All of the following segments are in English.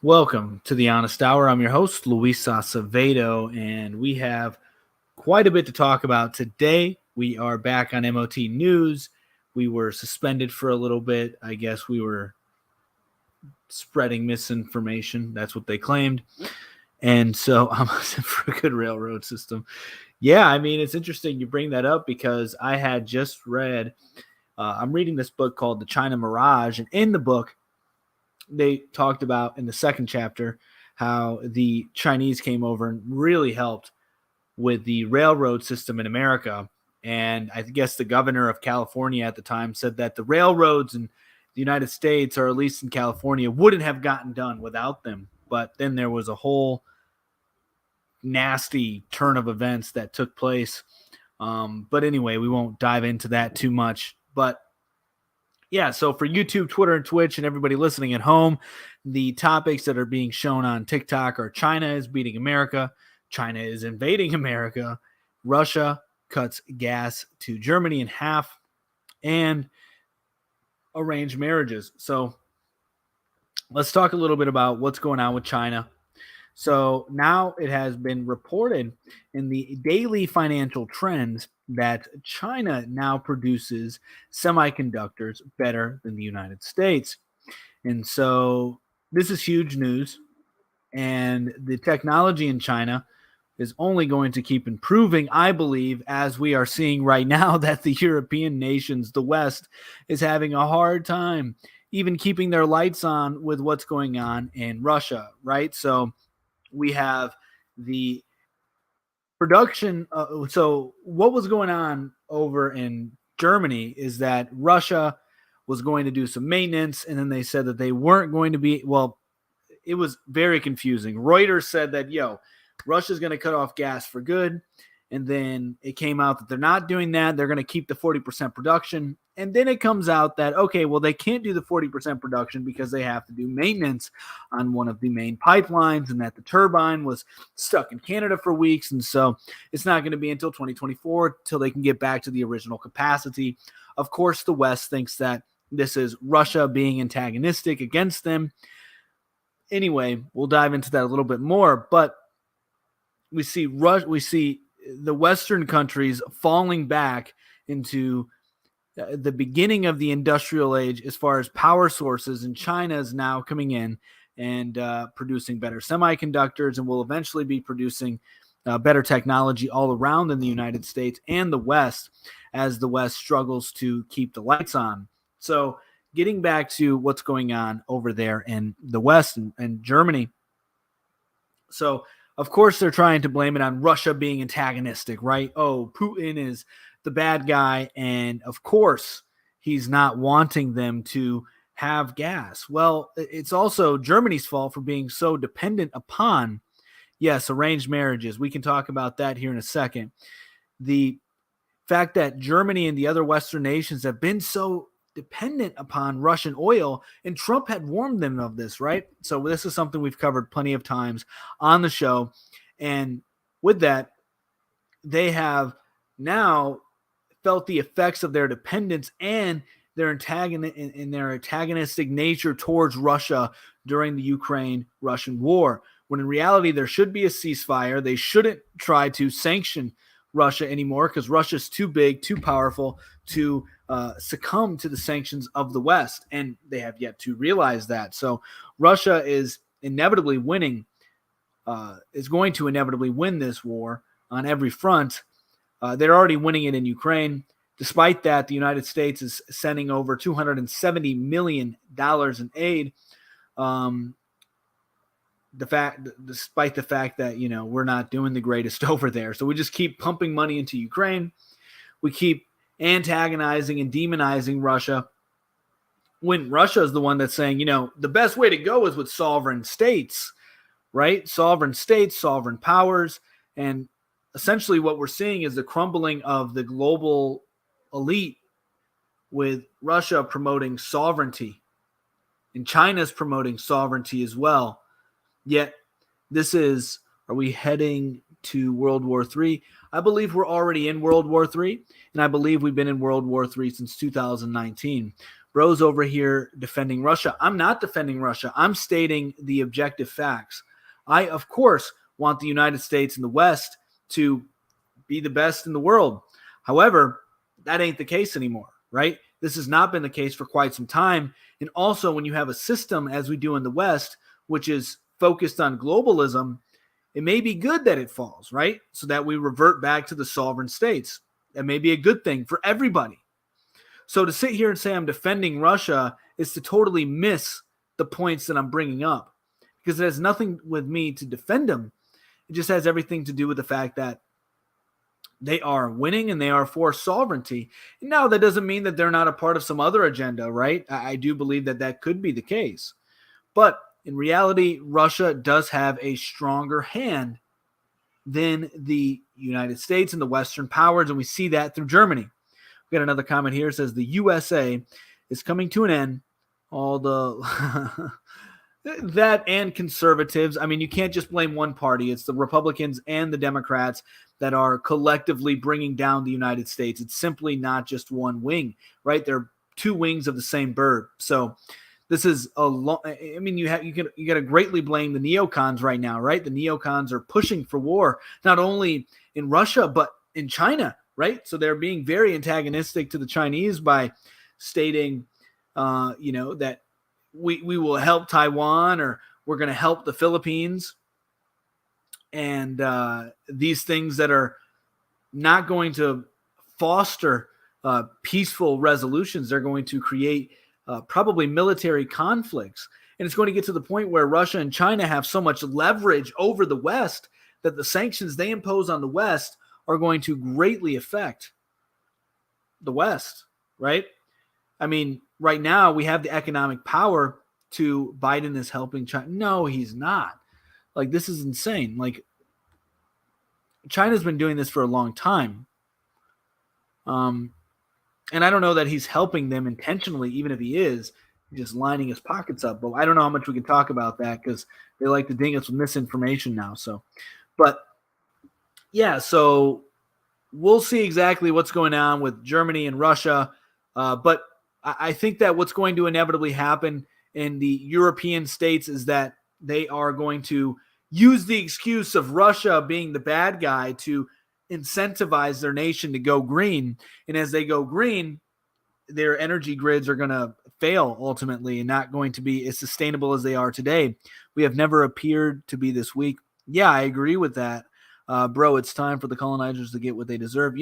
Welcome to the Honest Hour. I'm your host, Luis Acevedo, and we have quite a bit to talk about today. We are back on MOT News. We were suspended for a little bit. I guess we were spreading misinformation. That's what they claimed. And so I'm for a good railroad system. Yeah, I mean, it's interesting you bring that up because I had just read, I'm reading this book called The China Mirage. And in the book, they talked about in the second chapter how the Chinese came over and really helped with the railroad system in America. And I guess the governor of California at the time said that the railroads in the United States, or at least in California, wouldn't have gotten done without them. But then there was a whole nasty turn of events that took place. But anyway, we won't dive into that too much. But yeah, so for YouTube, Twitter, and Twitch, and everybody listening at home, the topics that are being shown on TikTok are China is beating America, China is invading America, Russia cuts gas to Germany in half, and arranged marriages. So let's talk a little bit about what's going on with China. So now it has been reported in the daily financial trends that China now produces semiconductors better than the United States. And so this is huge news. And the technology in China is only going to keep improving, I believe, as we are seeing right now that the European nations, the West, is having a hard time even keeping their lights on with what's going on in Russia, right? So we have the production. So what was going on over in Germany is that Russia was going to do some maintenance, and then they said that they weren't going to be. Well, it was very confusing. Reuters said that, Russia's going to cut off gas for good. And then it came out that they're not doing that. They're going to keep the 40% production. And then it comes out that, okay, well, they can't do the 40% production because they have to do maintenance on one of the main pipelines, and that the turbine was stuck in Canada for weeks. And so it's not going to be until 2024 till they can get back to the original capacity. Of course, the West thinks that this is Russia being antagonistic against them. Anyway, we'll dive into that a little bit more, but we see the Western countries falling back into the beginning of the industrial age as far as power sources, and China is now coming in and producing better semiconductors, and will eventually be producing better technology all around in the United States and the West, as the West struggles to keep the lights on. So getting back to what's going on over there in the West and Germany. So, of course, they're trying to blame it on Russia being antagonistic, right? Oh, Putin is the bad guy, and of course, he's not wanting them to have gas. Well, it's also Germany's fault for being so dependent upon, yes, arranged marriages. We can talk about that here in a second. The fact that Germany and the other Western nations have been so dependent upon Russian oil, and Trump had warned them of this, right? So this is something we've covered plenty of times on the show. And with that, they have now felt the effects of their dependence and their antagonistic nature towards Russia during the Ukraine-Russian war. When in reality, there should be a ceasefire. They shouldn't try to sanction Russia anymore because Russia's too big, too powerful to succumb to the sanctions of the West, and they have yet to realize that. So Russia is inevitably winning, is going to inevitably win this war on every front. They're already winning it in Ukraine. Despite that, the United States is sending over $270 million in aid. Despite the fact that, we're not doing the greatest over there. So we just keep pumping money into Ukraine. We keep antagonizing and demonizing Russia, when Russia is the one that's saying, the best way to go is with sovereign states, right? Sovereign states, sovereign powers. And essentially what we're seeing is the crumbling of the global elite, with Russia promoting sovereignty and China's promoting sovereignty as well. Yet are we heading to World War III? I believe we're already in World War III, and I believe we've been in World War III since 2019. Bro's over here defending Russia. I'm not defending Russia. I'm stating the objective facts. I, of course, want the United States and the West to be the best in the world. However, that ain't the case anymore, right? This has not been the case for quite some time. And also, when you have a system, as we do in the West, which is focused on globalism, it may be good that it falls, right? So that we revert back to the sovereign states. That may be a good thing for everybody. So to sit here and say I'm defending Russia is to totally miss the points that I'm bringing up, because it has nothing with me to defend them. It just has everything to do with the fact that they are winning and they are for sovereignty. Now, that doesn't mean that they're not a part of some other agenda, right? I do believe that that could be the case. But in reality, Russia does have a stronger hand than the United States and the Western powers, and we see that through Germany. We got another comment here. It says the USA is coming to an end. All the that and conservatives. I mean, you can't just blame one party. It's the Republicans and the Democrats that are collectively bringing down the United States. It's simply not just one wing, right? They're two wings of the same bird. So this is a long. I mean, you got to greatly blame the neocons right now, right? The neocons are pushing for war, not only in Russia but in China, right? So they're being very antagonistic to the Chinese by stating, that we will help Taiwan, or we're going to help the Philippines, and these things that are not going to foster peaceful resolutions. They're going to create probably military conflicts. And it's going to get to the point where Russia and China have so much leverage over the West that the sanctions they impose on the West are going to greatly affect the West, right? I mean, right now we have the economic power to Biden is helping China. No, he's not. Like, this is insane. Like, China's been doing this for a long time. And I don't know that he's helping them intentionally, even if he is just lining his pockets up. But I don't know how much we can talk about that, because they like to ding us with misinformation now. So, but yeah, so we'll see exactly what's going on with Germany and Russia. But I think that what's going to inevitably happen in the European states is that they are going to use the excuse of Russia being the bad guy to incentivize their nation to go green. And as they go green, their energy grids are going to fail ultimately and not going to be as sustainable as they are today. We have never appeared to be this weak. Yeah, I agree with that. Bro, it's time for the colonizers to get what they deserve.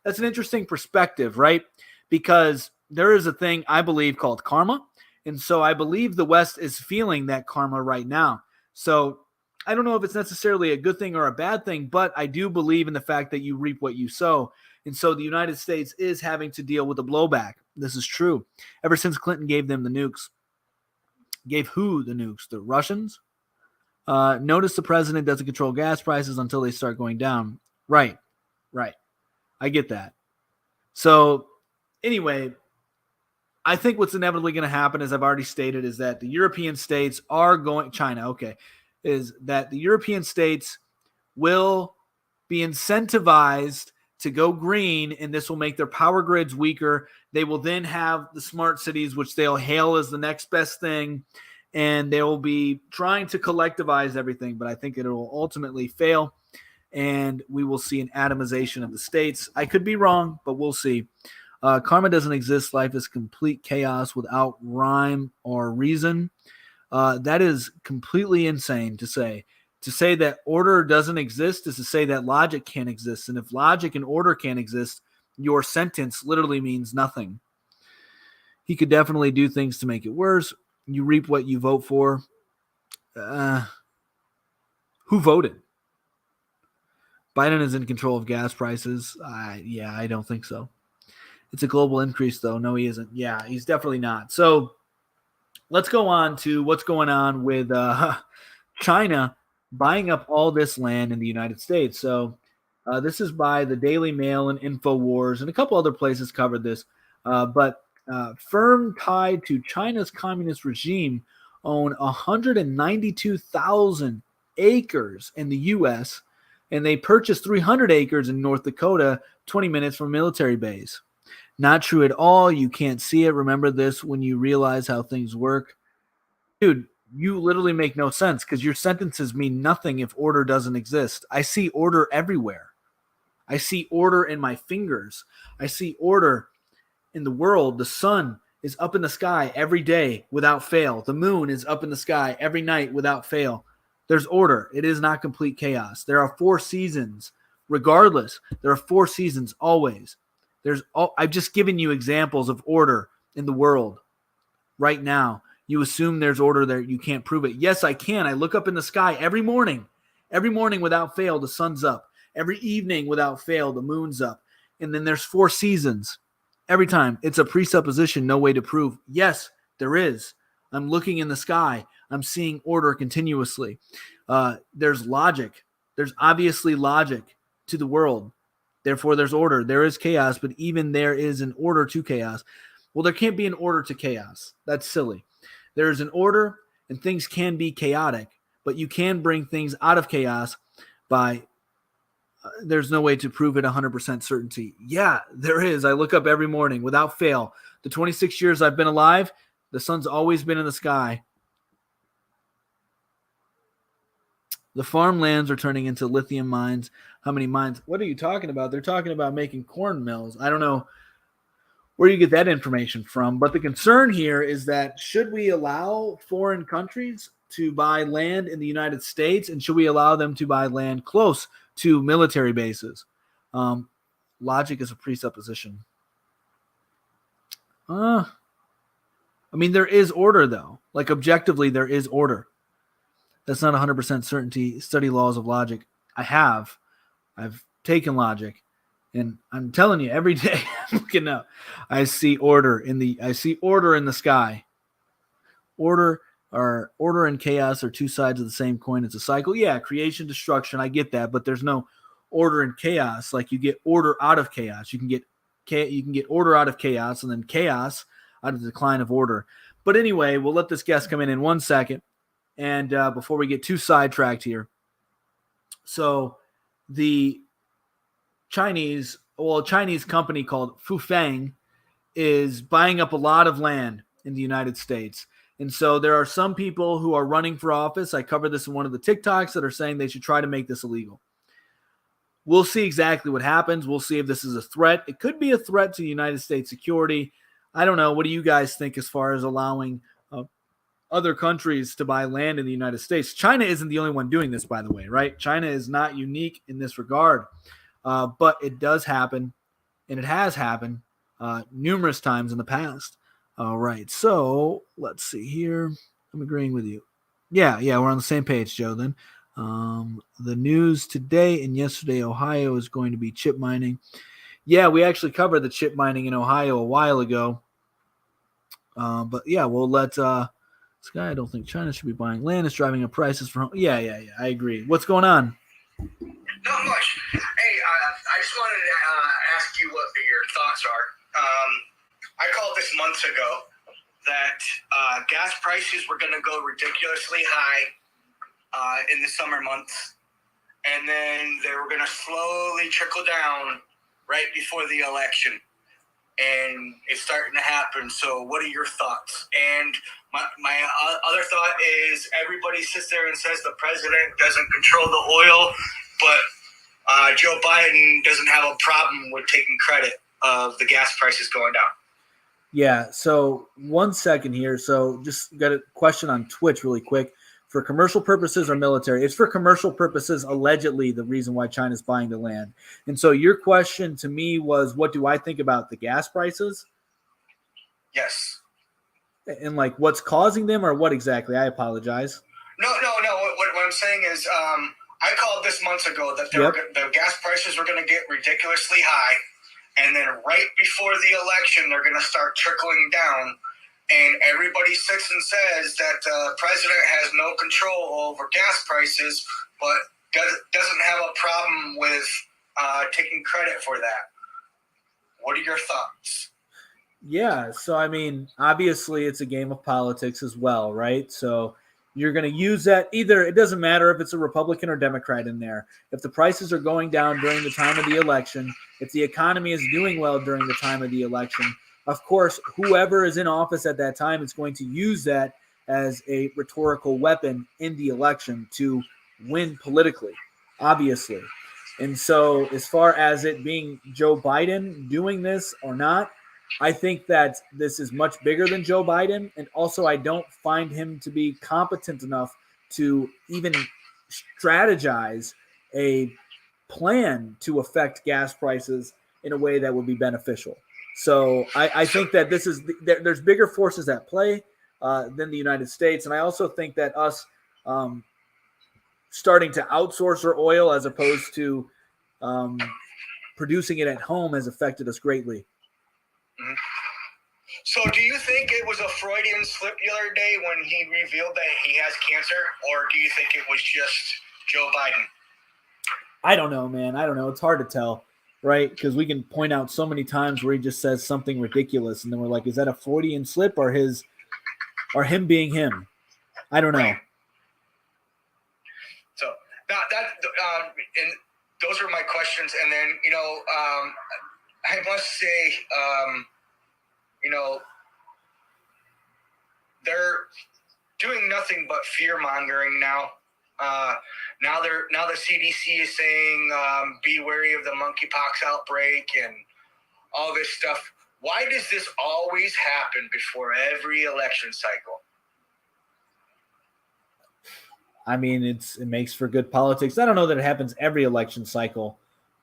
That's an interesting perspective, right? Because there is a thing I believe called karma. And so I believe the West is feeling that karma right now. So I don't know if it's necessarily a good thing or a bad thing, but I do believe in the fact that you reap what you sow. And so the United States is having to deal with the blowback. This is true. Ever since Clinton gave them the nukes. Gave who the nukes? The Russians? Notice the president doesn't control gas prices until they start going down. Right. I get that. So anyway, I think what's inevitably going to happen, as I've already stated, is that the European states are going, China, okay, is that the European states will be incentivized to go green, and this will make their power grids weaker. They will then have the smart cities, which they'll hail as the next best thing, and they will be trying to collectivize everything, but I think it will ultimately fail, and we will see an atomization of the states. I could be wrong, but we'll see. Karma doesn't exist. Life is complete chaos without rhyme or reason. That is completely insane to say. To say that order doesn't exist is to say that logic can't exist. And if logic and order can't exist, your sentence literally means nothing. He could definitely do things to make it worse. You reap what you vote for. Who voted? Biden is in control of gas prices. Yeah, I don't think so. It's a global increase, though. No, he isn't. Yeah, he's definitely not. So let's go on to what's going on with China buying up all this land in the United States. So this is by the Daily Mail and InfoWars, and a couple other places covered this. But firm tied to China's communist regime own 192,000 acres in the U.S., and they purchased 300 acres in North Dakota, 20 minutes from a military base. Not true at all. You can't see it. Remember this when you realize how things work. Dude, you literally make no sense because your sentences mean nothing if order doesn't exist. I see order everywhere. I see order in my fingers. I see order in the world. The sun is up in the sky every day without fail. The moon is up in the sky every night without fail. There's order. It is not complete chaos. There are 4 seasons. Regardless, there are 4 seasons always. I've just given you examples of order in the world right now. You assume there's order there. You can't prove it. Yes, I can. I look up in the sky every morning. Every morning without fail, the sun's up. Every evening without fail, the moon's up. And then there's 4 seasons. Every time. It's a presupposition, no way to prove. Yes, there is. I'm looking in the sky. I'm seeing order continuously. There's logic. There's obviously logic to the world. Therefore, there's order. There is chaos, but even there is an order to chaos. Well, there can't be an order to chaos. That's silly. There is an order, and things can be chaotic, but you can bring things out of chaos by there's no way to prove it 100% certainty. Yeah, there is. I look up every morning without fail. The 26 years I've been alive, the sun's always been in the sky. The farmlands are turning into lithium mines. How many mines? What are you talking about? They're talking about making corn mills. I don't know where you get that information from. But the concern here is that should we allow foreign countries to buy land in the United States, and should we allow them to buy land close to military bases? Logic is a presupposition. I mean, there is order, though. Like, objectively, there is order. That's not 100% certainty. Study laws of logic. I've taken logic, and I'm telling you, every day I'm looking up, I see order in the sky. Order and chaos are 2 sides of the same coin. It's a cycle. Yeah, creation, destruction. I get that, but there's no order in chaos. Like, you get order out of chaos. You can get order out of chaos, and then chaos out of the decline of order. But anyway, we'll let this guest come in 1 second. And before we get too sidetracked here, so the Chinese company called Fufeng is buying up a lot of land in the United States. And so there are some people who are running for office. I covered this in one of the TikToks that are saying they should try to make this illegal. We'll see exactly what happens. We'll see if this is a threat. It could be a threat to United States security. I don't know. What do you guys think as far as allowing other countries to buy land in the United States? China isn't the only one doing this, by the way, right? China is not unique in this regard, but it does happen, and it has happened numerous times in the past. All right, so let's see here. I'm agreeing with you. Yeah, we're on the same page, Joe, then. The news today and yesterday, Ohio is going to be chip mining. Yeah, we actually covered the chip mining in Ohio a while ago. But yeah, we'll let this guy, I don't think China should be buying land. It's driving up prices for home. Yeah. I agree. What's going on? Not much. Hey, I just wanted to ask you what your thoughts are. I called this months ago that gas prices were going to go ridiculously high in the summer months, and then they were going to slowly trickle down right before the election. And it's starting to happen. So what are your thoughts? And my other thought is everybody sits there and says the president doesn't control the oil, but Joe Biden doesn't have a problem with taking credit of the gas prices going down. Yeah, so 1 second here. So just got a question on Twitch really quick. For commercial purposes or military? It's for commercial purposes, allegedly, the reason why China's buying the land. And so your question to me was, what do I think about the gas prices? Yes. And like what's causing them or what exactly? I apologize. No. What I'm saying is I called this months ago that the gas prices were going to get ridiculously high. And then right before the election, they're going to start trickling down. And everybody sits and says that the president has no control over gas prices, but doesn't have a problem with taking credit for that. What are your thoughts? Yeah, so I mean, obviously it's a game of politics as well, right? So You're going to use that either. It doesn't matter if it's a Republican or Democrat in there. If the prices are going down during the time of the election, if the economy is doing well during the time of the election, of course, whoever is in office at that time is going to use that as a rhetorical weapon in the election to win politically, obviously. And so as far as it being Joe Biden doing this or not, I think that this is much bigger than Joe Biden. And also, I don't find him to be competent enough to even strategize a plan to affect gas prices in a way that would be beneficial. So I think that there's bigger forces at play than the United States. And I also think that us starting to outsource our oil as opposed to producing it at home has affected us greatly. Mm-hmm. So do you think it was a Freudian slip the other day when he revealed that he has cancer, or do you think it was just Joe Biden? I don't know, man. I don't know. It's hard to tell, right? Because we can point out so many times where he just says something ridiculous, and then we're like, is that a Freudian slip or him being him? I don't know. Right. So and those are my questions. And then, I must say, they're doing nothing but fear mongering now. Now the CDC is saying, be wary of the monkeypox outbreak and all this stuff. Why does this always happen before every election cycle? I mean, it makes for good politics. I don't know that it happens every election cycle,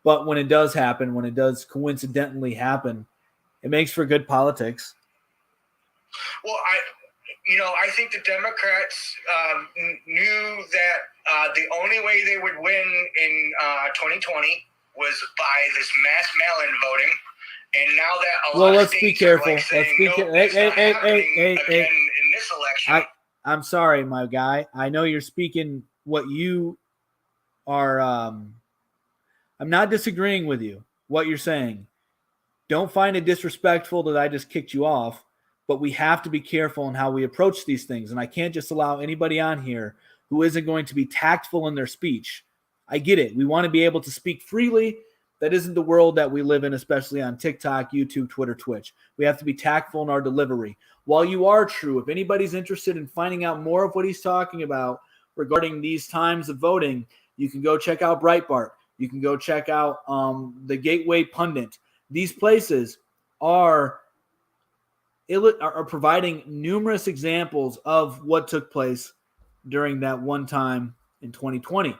but when it does happen, when it does coincidentally happen, it makes for good politics. Well, I think the Democrats knew that the only way they would win in 2020 was by this mass mail-in voting, and now that a lot of states are like saying, in this election. I'm sorry, my guy. I know you're speaking what you are. I'm not disagreeing with you. What you're saying. Don't find it disrespectful that I just kicked you off, but we have to be careful in how we approach these things. And I can't just allow anybody on here who isn't going to be tactful in their speech. I get it. We want to be able to speak freely. That isn't the world that we live in, especially on TikTok, YouTube, Twitter, Twitch. We have to be tactful in our delivery. While you are true, if anybody's interested in finding out more of what he's talking about regarding these times of voting, you can go check out Breitbart. You can go check out the Gateway Pundit. These places are providing numerous examples of what took place during that one time in 2020.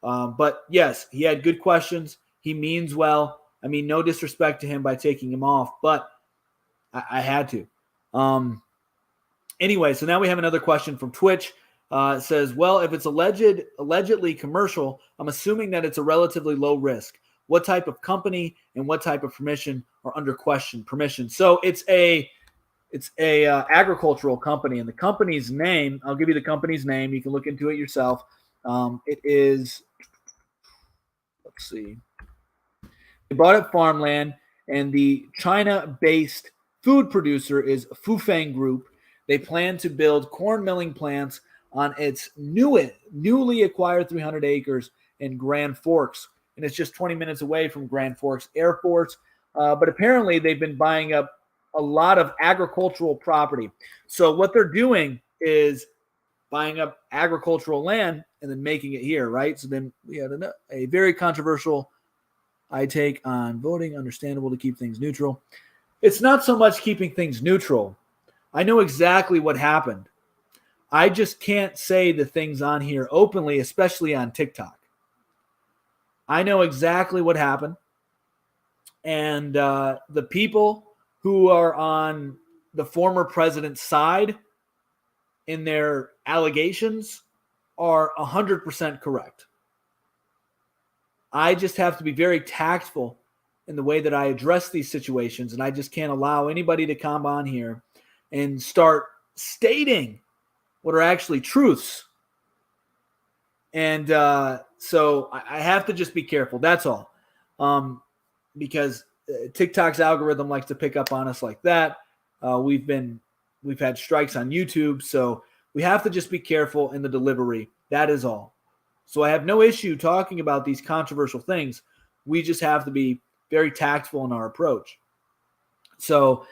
But yes, he had good questions. He means well. I mean, no disrespect to him by taking him off, but I had to. Anyway, so now we have another question from Twitch. It says, well, if it's allegedly commercial, I'm assuming that it's a relatively low risk. What type of company and what type of permission are under question? Permission. So it's a agricultural company, and the company's name, I'll give you the company's name. You can look into it yourself. It is, let's see. They bought up farmland, and the China-based food producer is Fufeng Group. They plan to build corn milling plants on its newly acquired 300 acres in Grand Forks, and it's just 20 minutes away from Grand Forks Airport. But apparently they've been buying up a lot of agricultural property. So what they're doing is buying up agricultural land and then making it here, right? So then we had a very controversial take on voting. Understandable to keep things neutral. It's not so much keeping things neutral. I know exactly what happened. I just can't say the things on here openly, especially on TikTok. I know exactly what happened. And the people who are on the former president's side in their allegations are 100% correct. I just have to be very tactful in the way that I address these situations, and I just can't allow anybody to come on here and start stating what are actually truths. And so I have to just be careful. That's all. Because TikTok's algorithm likes to pick up on us like that. We've had strikes on YouTube, so We have to just be careful in the delivery. That is all. So I have no issue talking about these controversial things. We just have to be very tactful in our approach. So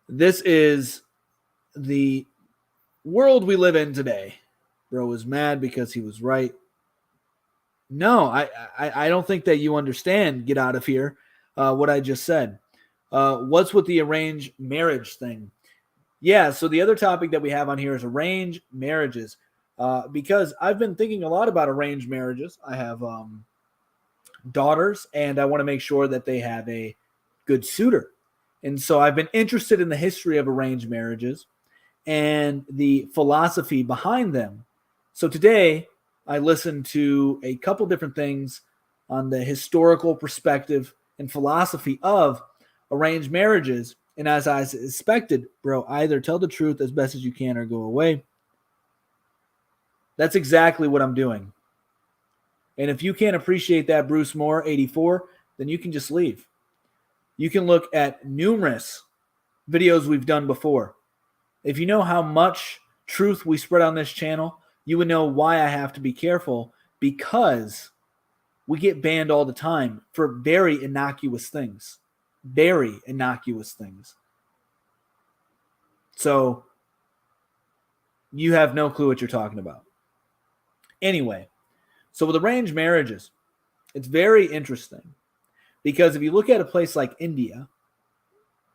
this is the world we live in today. Bro was mad because he was right. No, I don't think that you understand, get out of here, what I just said. What's with the arranged marriage thing? Yeah, so the other topic that we have on here is arranged marriages. Because I've been thinking a lot about arranged marriages. I have daughters, and I want to make sure that they have a good suitor. And so I've been interested in the history of arranged marriages and the philosophy behind them. So today I listened to a couple different things on the historical perspective and philosophy of arranged marriages. And as I expected, bro, either tell the truth as best as you can or go away. That's exactly what I'm doing. And if you can't appreciate that, Bruce Moore, 84, then you can just leave. You can look at numerous videos we've done before. If you know how much truth we spread on this channel, you would know why I have to be careful, because we get banned all the time for very innocuous things. Very innocuous things. So you have no clue what you're talking about. Anyway, so with arranged marriages, it's very interesting because if you look at a place like India,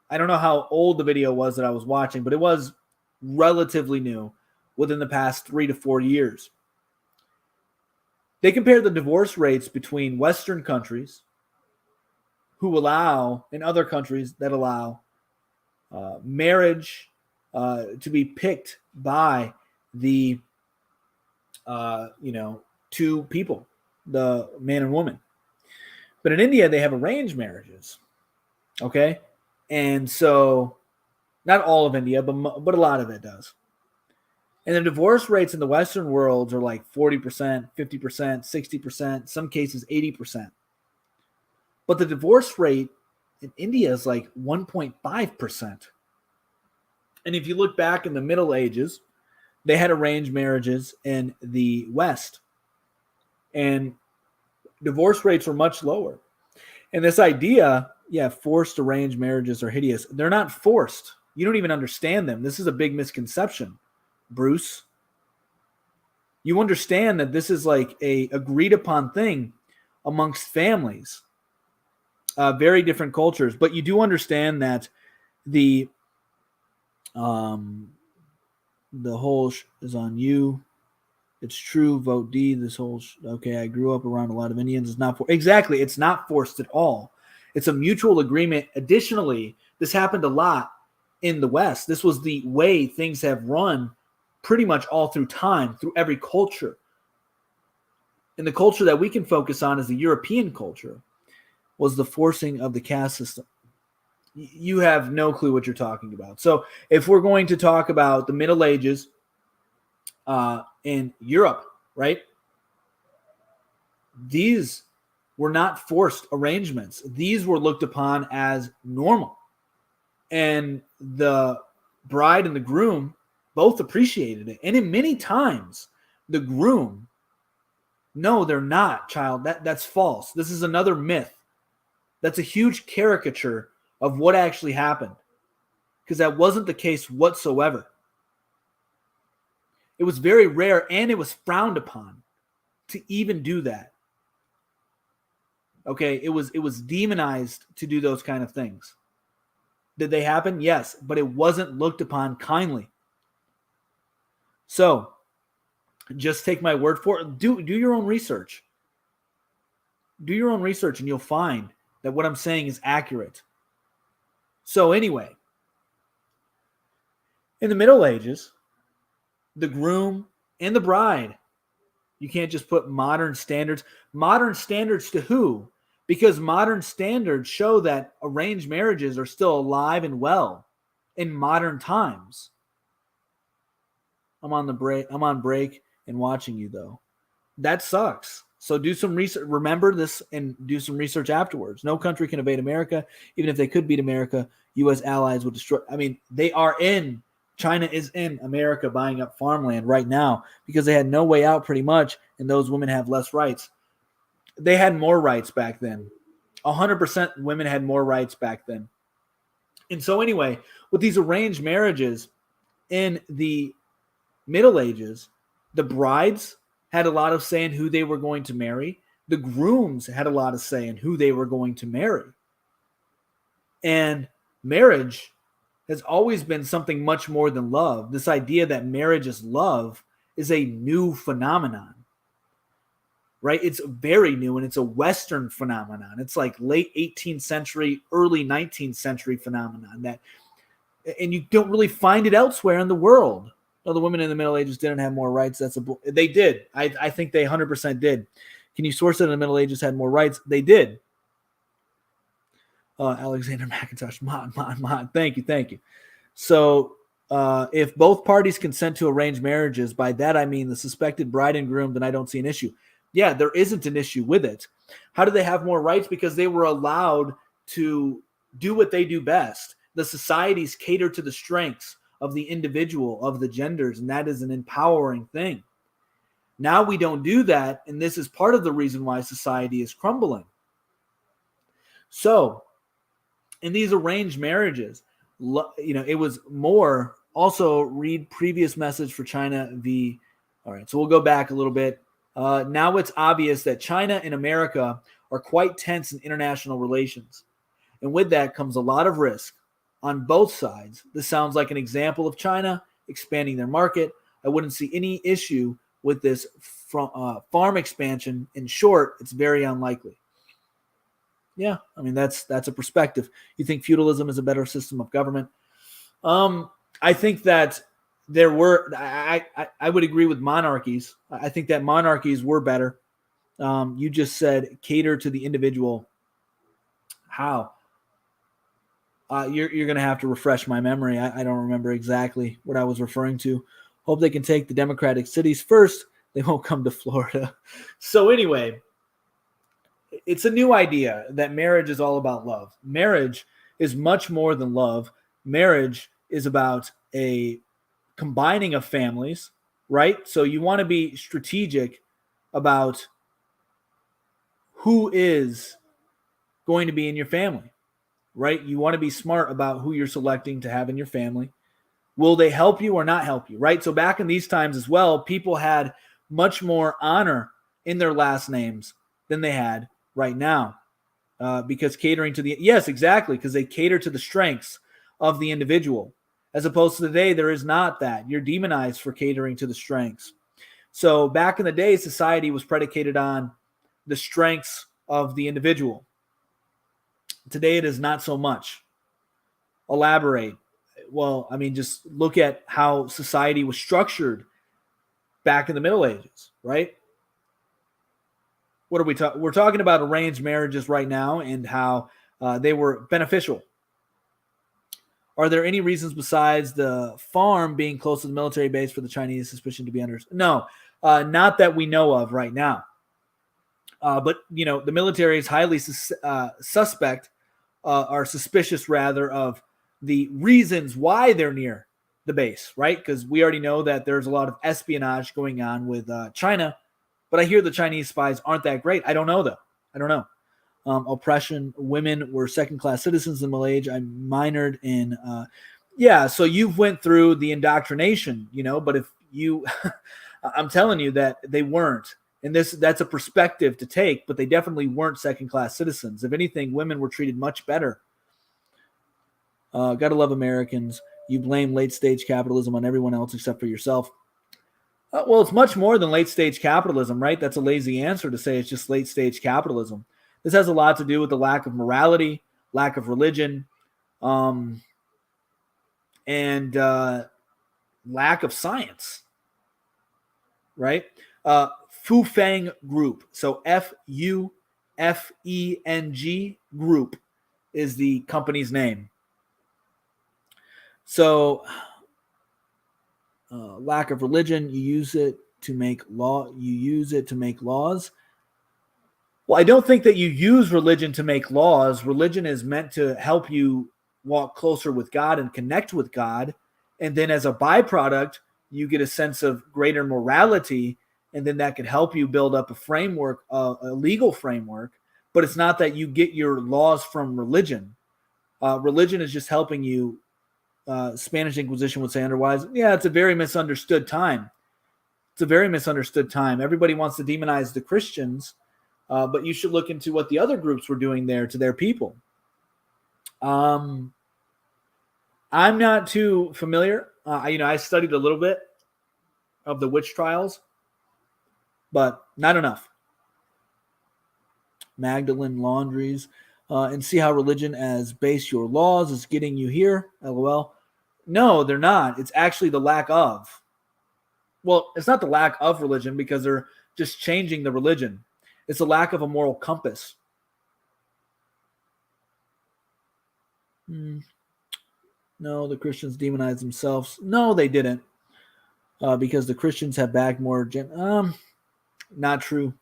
I don't know how old the video was that I was watching, but it was relatively new, within the past 3 to 4 years. They compared the divorce rates between Western countries who allow, and other countries that allow marriage to be picked by the two people, the man and woman. But in India, they have arranged marriages. Okay? And so, not all of India, but a lot of it does. And the divorce rates in the Western world are like 40%, 50%, 60%, some cases 80%. But the divorce rate in India is like 1.5%. And if you look back in the Middle Ages, they had arranged marriages in the West. And divorce rates were much lower. And this idea, forced arranged marriages are hideous. They're not forced. You don't even understand them. This is a big misconception, Bruce. You understand that this is like a agreed upon thing amongst families, very different cultures. But you do understand that the whole is on you. It's true. Vote D. This whole okay. I grew up around a lot of Indians. It's not exactly. It's not forced at all. It's a mutual agreement. Additionally, this happened a lot in the West. This was the way things have run pretty much all through time, through every culture. And the culture that we can focus on is the European culture, was the forcing of the caste system. You have no clue what you're talking about. So if we're going to talk about the Middle Ages in Europe, right? These were not forced arrangements. These were looked upon as normal. And the bride and the groom both appreciated it. And in many times, the groom, no, they're not, child. That's false. This is another myth. That's a huge caricature of what actually happened, because that wasn't the case whatsoever. It was very rare, and it was frowned upon to even do that. Okay, it was demonized to do those kind of things. Did they happen? Yes, but it wasn't looked upon kindly. So, just take my word for it. Do your own research. Do your own research, and you'll find that what I'm saying is accurate. So anyway, in the Middle Ages, the groom and the bride, you can't just put modern standards. Modern standards to who? Because modern standards show that arranged marriages are still alive and well in modern times. I'm on break and watching you, though. That sucks. So do some research. Remember this and do some research afterwards. No country can invade America. Even if they could beat America, U.S. allies would destroy. I mean, they are in China is in America buying up farmland right now because they had no way out pretty much, and those women have less rights. They had more rights back then. 100% women had more rights back then. And so anyway, with these arranged marriages in the Middle Ages, the brides had a lot of say in who they were going to marry. The grooms had a lot of say in who they were going to marry. And marriage has always been something much more than love. This idea that marriage is love is a new phenomenon, right? It's very new, and it's a Western phenomenon. It's like late 18th century, early 19th century phenomenon that, and you don't really find it elsewhere in the world. No, the women in the Middle Ages didn't have more rights. They did. I think they 100% did. Can you source it in the Middle Ages had more rights? They did. Alexander McIntosh, mod. Thank you. So if both parties consent to arranged marriages, by that I mean the suspected bride and groom, then I don't see an issue. Yeah, there isn't an issue with it. How do they have more rights? Because they were allowed to do what they do best. The societies cater to the strengths of the individual, of the genders, and that is an empowering thing. Now we don't do that, and this is part of the reason why society is crumbling. So, in these arranged marriages, it was more. Also, read previous message for China v. All right, so we'll go back a little bit. Now it's obvious that China and America are quite tense in international relations. And with that comes a lot of risk on both sides. This sounds like an example of China expanding their market. I wouldn't see any issue with this farm expansion. In short, it's very unlikely. Yeah, I mean, that's a perspective. You think feudalism is a better system of government? I think that there were, I would agree with monarchies. I think that monarchies were better. You just said cater to the individual. How? You're going to have to refresh my memory. I don't remember exactly what I was referring to. Hope they can take the Democratic cities first. They won't come to Florida. So anyway, it's a new idea that marriage is all about love. Marriage is much more than love. Marriage is about a combining of families, right? So you want to be strategic about who is going to be in your family, right? You want to be smart about who you're selecting to have in your family. Will they help you or not help you, right? So back in these times as well, people had much more honor in their last names than they had right now, because catering to yes, exactly, because they cater to the strengths of the individual, as opposed to today, there is not that. You're demonized for catering to the strengths. So back in the day, society was predicated on the strengths of the individual. Today, it is not so much. Elaborate. Well, I mean, just look at how society was structured back in the Middle Ages, right? What are we talking? We're talking about arranged marriages right now and how they were beneficial. Are there any reasons besides the farm being close to the military base for the Chinese suspicion to be under? No, not that we know of right now. But, the military is highly suspect, are suspicious rather, of the reasons why they're near the base, right? Because we already know that there's a lot of espionage going on with China. But I hear the Chinese spies aren't that great. I don't know, though. I don't know. Oppression. Women were second-class citizens in Malaysia. I minored in, so you've went through the indoctrination, but if you, I'm telling you that they weren't. And that's a perspective to take, but they definitely weren't second-class citizens. If anything, women were treated much better. Gotta love Americans. You blame late-stage capitalism on everyone else except for yourself. Well, it's much more than late-stage capitalism, right? That's a lazy answer to say it's just late-stage capitalism. This has a lot to do with the lack of morality, lack of religion, and lack of science, right? Fufeng Group. So Fufeng Group is the company's name. So lack of religion, you use it to make law. You use it to make laws. Well, I don't think that you use religion to make laws. Religion is meant to help you walk closer with God and connect with God. And then as a byproduct, you get a sense of greater morality, and then that could help you build up a framework, a legal framework. But it's not that you get your laws from religion. Religion is just helping you. Spanish Inquisition would say otherwise. Yeah, it's a very misunderstood time. It's a very misunderstood time. Everybody wants to demonize the Christians, but you should look into what the other groups were doing there to their people. I'm not too familiar. I studied a little bit of the witch trials, but not enough. Magdalene Laundries, and see how religion as base your laws is getting you here. LOL. No, they're not. It's actually the lack of. Well, it's not the lack of religion because they're just changing the religion. It's a lack of a moral compass. No, the Christians demonized themselves. No, they didn't. Because the Christians have backed more. Not true.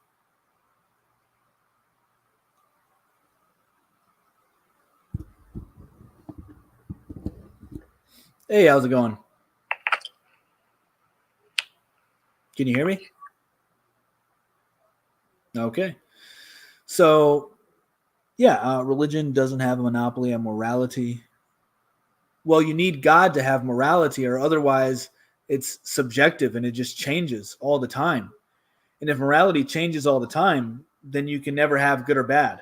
Hey, how's it going? Can you hear me? Okay. So, yeah, religion doesn't have a monopoly on morality. Well, you need God to have morality, or otherwise it's subjective and it just changes all the time. And if morality changes all the time, then you can never have good or bad.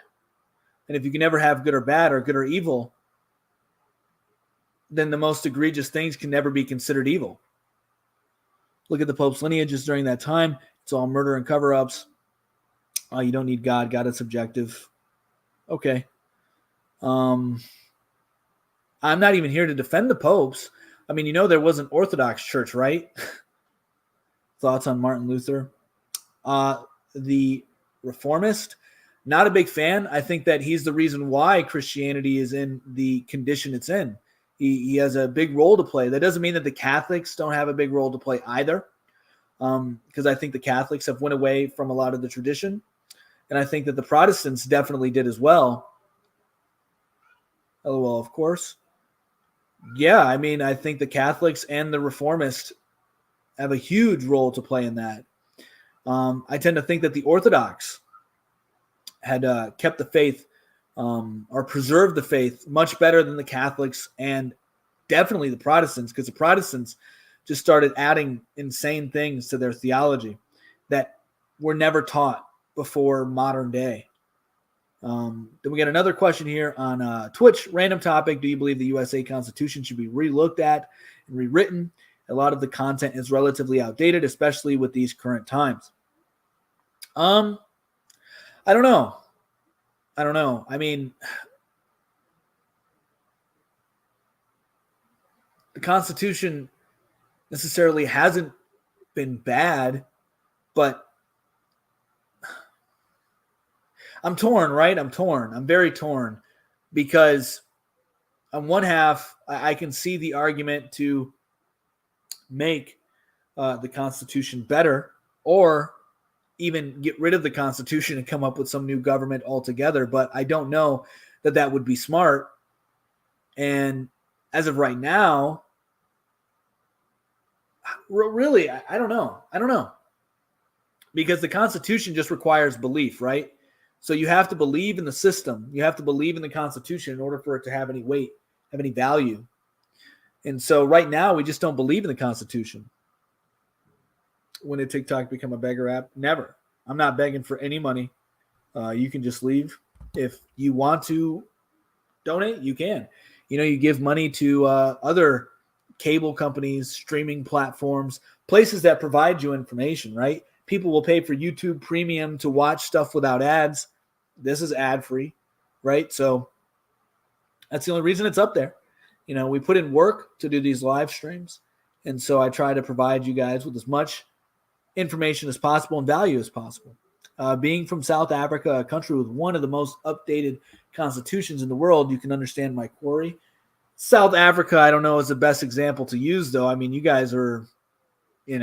And if you can never have good or bad or good or evil, then the most egregious things can never be considered evil. Look at the Pope's lineages during that time. It's all murder and cover-ups. You don't need God. God is subjective. Okay. I'm not even here to defend the popes. I mean, there was an Orthodox church, right? Thoughts on Martin Luther? The reformist, not a big fan. I think that he's the reason why Christianity is in the condition it's in. He has a big role to play. That doesn't mean that the Catholics don't have a big role to play either, because I think the Catholics have went away from a lot of the tradition, and I think that the Protestants definitely did as well. LOL, of course. Yeah, I mean, I think the Catholics and the Reformists have a huge role to play in that. I tend to think that the Orthodox had kept the faith or preserved the faith much better than the Catholics and definitely the Protestants, because the Protestants just started adding insane things to their theology that were never taught before modern day. Then we get another question here on Twitch. Random topic. Do you believe the USA Constitution should be re-looked at and rewritten? A lot of the content is relatively outdated, especially with these current times. I don't know. I mean, the Constitution necessarily hasn't been bad, but I'm torn, right? I'm torn. I'm very torn because on one half, I can see the argument to make the Constitution better, or even get rid of the Constitution and come up with some new government altogether. But I don't know that that would be smart. And as of right now, really, I don't know. I don't know. Because the Constitution just requires belief, right? So you have to believe in the system. You have to believe in the Constitution in order for it to have any weight, have any value. And so right now, we just don't believe in the Constitution. When did TikTok become a beggar app? Never. I'm not begging for any money. You can just leave. If you want to donate, you can. You give money to other cable companies, streaming platforms, places that provide you information, right? People will pay for YouTube Premium to watch stuff without ads. This is ad-free, right? So that's the only reason it's up there. We put in work to do these live streams. And so I try to provide you guys with as much information as possible and value as possible. Being from South Africa, a country with one of the most updated constitutions in the world, you can understand my query. South Africa, I don't know, is the best example to use, though. I mean, you guys are, in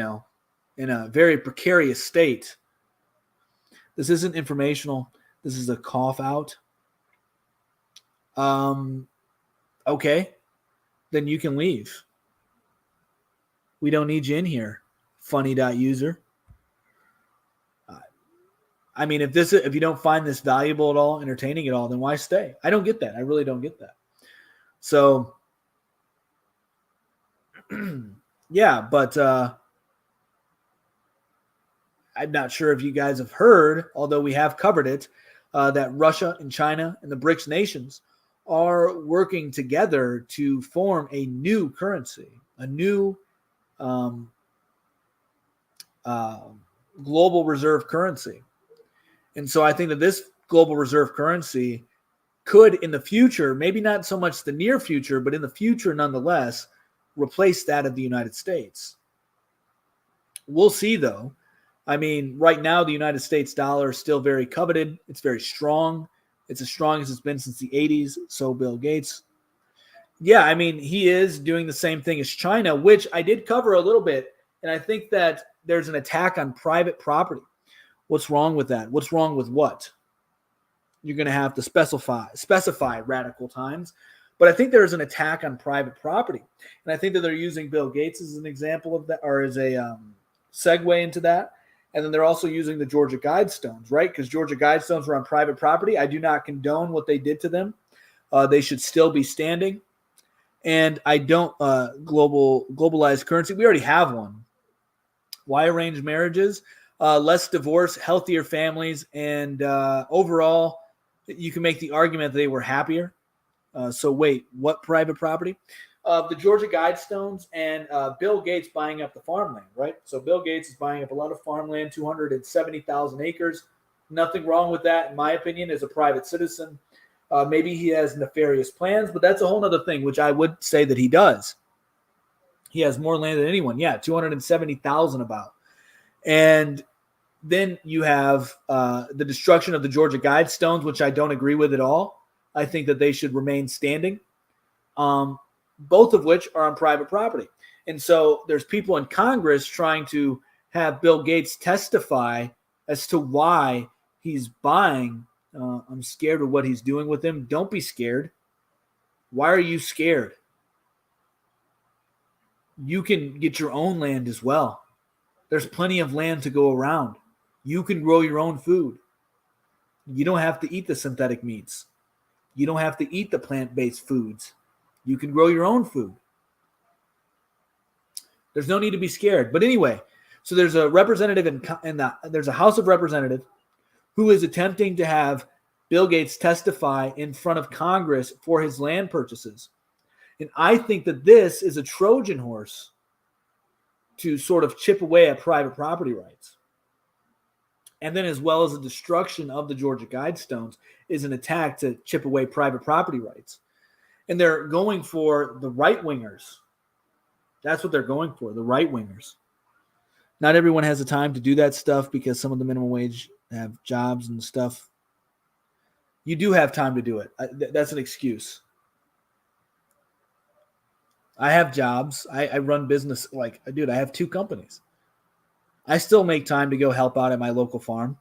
a very precarious state. This isn't informational. This is a cough out. Okay, then you can leave. We don't need you in here, funny.user. I mean, if you don't find this valuable at all, entertaining at all, then why stay? I don't get that. I really don't get that. So, yeah, but I'm not sure if you guys have heard, although we have covered it, that Russia and China and the BRICS nations are working together to form a new currency, a new global reserve currency. And so I think that this global reserve currency could in the future, maybe not so much the near future, but in the future nonetheless, replace that of the United States. We'll see, though. I mean, right now, the United States dollar is still very coveted. It's very strong. It's as strong as it's been since the 80s. So Bill Gates. Yeah, I mean, he is doing the same thing as China, which I did cover a little bit. And I think that there's an attack on private property. What's wrong with that? What's wrong with what? You're going to have to specify radical times. But I think there is an attack on private property. And I think that they're using Bill Gates as an example of that, or as a segue into that. And then they're also using the Georgia Guidestones, right? Because Georgia Guidestones were on private property. I do not condone what they did to them. They should still be standing. And I don't globalized currency. We already have one. Why arrange marriages? Less divorce, healthier families, and overall, you can make the argument that they were happier. So wait, what private property? The Georgia Guidestones and Bill Gates buying up the farmland, right? So Bill Gates is buying up a lot of farmland, 270,000 acres. Nothing wrong with that, in my opinion, as a private citizen. Maybe he has nefarious plans, but that's a whole other thing, which I would say that he does. He has more land than anyone. Yeah, 270,000 about. And then you have the destruction of the Georgia Guidestones, which I don't agree with at all. I think that they should remain standing, both of which are on private property. And so there's people in Congress trying to have Bill Gates testify as to why he's buying. I'm scared of what he's doing with him. Don't be scared. Why are you scared? You can get your own land as well. There's plenty of land to go around. You can grow your own food. You don't have to eat the synthetic meats. You don't have to eat the plant-based foods. You can grow your own food. There's no need to be scared. But anyway, so there's a representative there's a House of Representatives who is attempting to have Bill Gates testify in front of Congress for his land purchases. And I think that this is a Trojan horse to sort of chip away at private property rights. And then as well as the destruction of the Georgia Guidestones is an attack to chip away private property rights. And they're going for the right-wingers. That's what they're going for, the right-wingers. Not everyone has the time to do that stuff because some of the minimum wage have jobs and stuff. You do have time to do it. That's an excuse. I have jobs. I run business. Dude, I have 2 companies. I still make time to go help out at my local farm.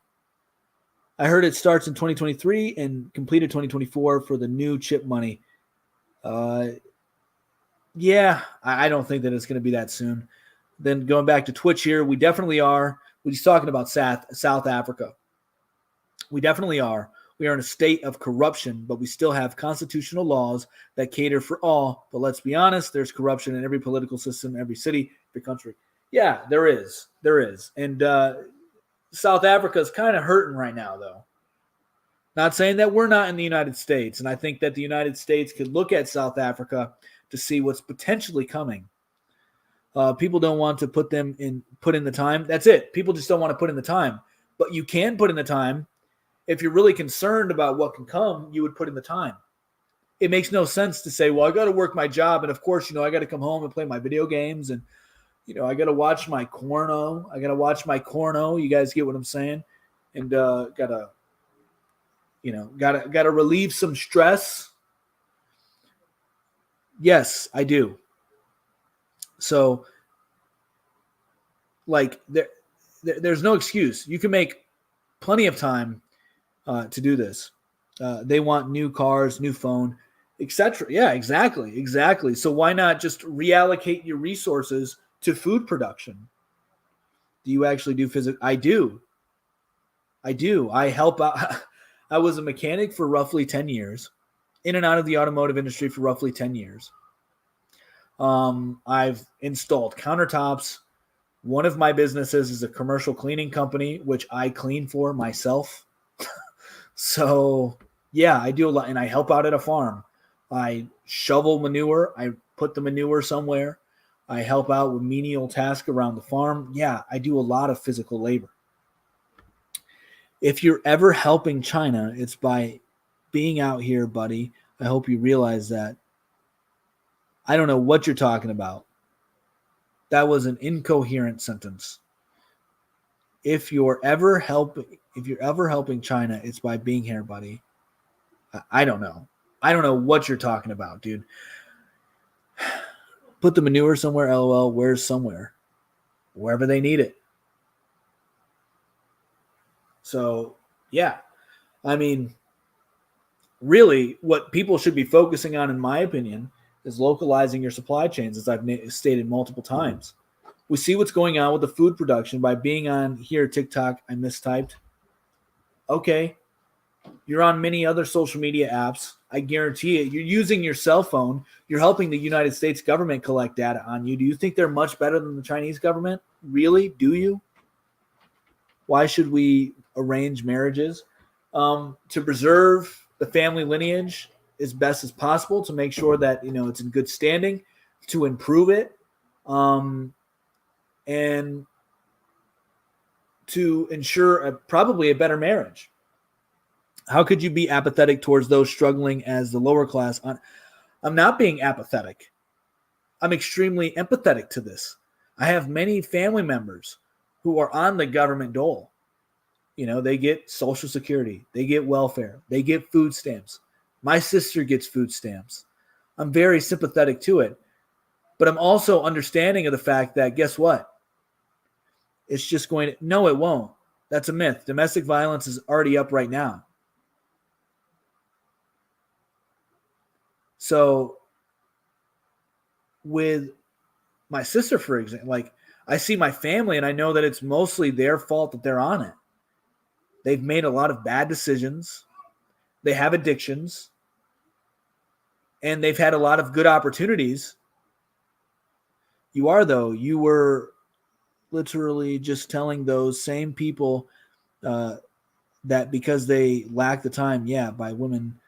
I heard it starts in 2023 and completed 2024 for the new chip money. Yeah, I don't think that it's going to be that soon. Then going back to Twitch here, we definitely are. We're just talking about South Africa. We definitely are. We are in a state of corruption, but we still have constitutional laws that cater for all. But let's be honest, there's corruption in every political system, every city, every country. Yeah, there is. There is. And South Africa is kind of hurting right now, though. Not saying that we're not in the United States. And I think that the United States could look at South Africa to see what's potentially coming. People don't want to put in the time. That's it. People just don't want to put in the time. But you can put in the time. If you're really concerned about what can come, you would put in the time. It makes no sense to say, well, I got to work my job. And of course, I got to come home and play my video games. And, I got to watch my corno. You guys get what I'm saying? And got to relieve some stress. Yes, I do. So, there's no excuse. You can make plenty of time to do this. They want new cars, new phone, etc. Yeah, exactly. So why not just reallocate your resources to food production. Do you actually do physical? I do. I help out. I was a mechanic for roughly 10 years, in and out of the automotive industry for roughly 10 years. I've installed countertops. One of my businesses is a commercial cleaning company, which I clean for myself. So, yeah, I do a lot, and I help out at a farm. I shovel manure. I put the manure somewhere. I help out with menial tasks around the farm. Yeah, I do a lot of physical labor. If you're ever helping China, it's by being out here, buddy. I hope you realize that. I don't know what you're talking about. That was an incoherent sentence. If you're ever helping China, it's by being here, buddy. I don't know. I don't know what you're talking about, dude. Put the manure somewhere, LOL. Where's somewhere? Wherever they need it. So, yeah. I mean, really, what people should be focusing on, in my opinion, is localizing your supply chains, as I've stated multiple times. We see what's going on with the food production by being on here, TikTok. I mistyped. Okay. You're on many other social media apps. I guarantee it. You're using your cell phone. You're helping the United States government collect data on you. Do you think they're much better than the Chinese government? Really? Do you? Why should we arrange marriages? To preserve the family lineage as best as possible, to make sure that it's in good standing, to improve it, and to ensure probably a better marriage. How could you be apathetic towards those struggling as the lower class? I'm not being apathetic. I'm extremely empathetic to this. I have many family members who are on the government dole. They get Social Security, they get welfare, they get food stamps. My sister gets food stamps. I'm very sympathetic to it. But I'm also understanding of the fact that, guess what? It's just going to, no, it won't. That's a myth. Domestic violence is already up right now. So with my sister, for example, I see my family and I know that it's mostly their fault that they're on it. They've made a lot of bad decisions. They have addictions. And they've had a lot of good opportunities. You were literally just telling those same people that because they lack the time, by women,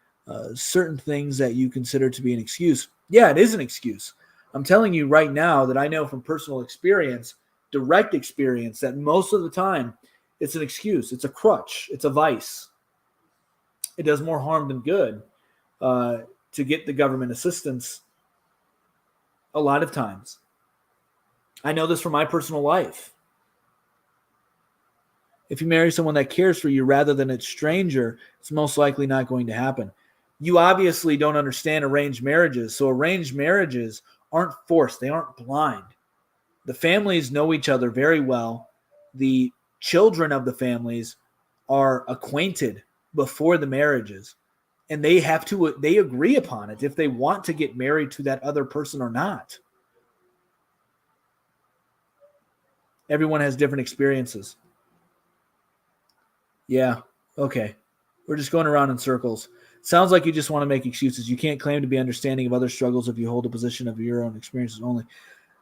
certain things that you consider to be an excuse. Yeah, it is an excuse. I'm telling you right now that I know from personal experience, direct experience, that most of the time it's an excuse. It's a crutch. It's a vice. It does more harm than good to get the government assistance a lot of times. I know this from my personal life. If you marry someone that cares for you rather than a stranger, it's most likely not going to happen. You obviously don't understand arranged marriages. So arranged marriages aren't forced. They aren't blind. The families know each other very well. The children of the families are acquainted before the marriages. And they agree upon it if they want to get married to that other person or not. Everyone has different experiences. Yeah, okay. We're just going around in circles. Sounds like you just want to make excuses. You can't claim to be understanding of other struggles if you hold a position of your own experiences only.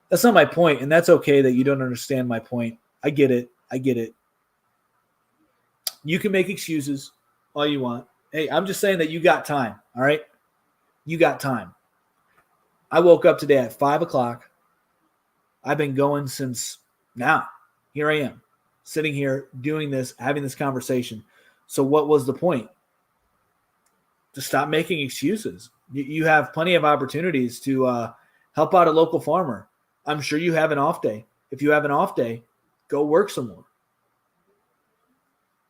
That's not my point, and that's okay that you don't understand my point. I get it. You can make excuses all you want. Hey, I'm just saying that you got time, all right? You got time. I woke up today at 5 o'clock. I've been going since now. Here I am, sitting here doing this, having this conversation. So what was the point? To stop making excuses. You have plenty of opportunities to help out a local farmer. I'm sure you have an off day. If you have an off day, go work some more.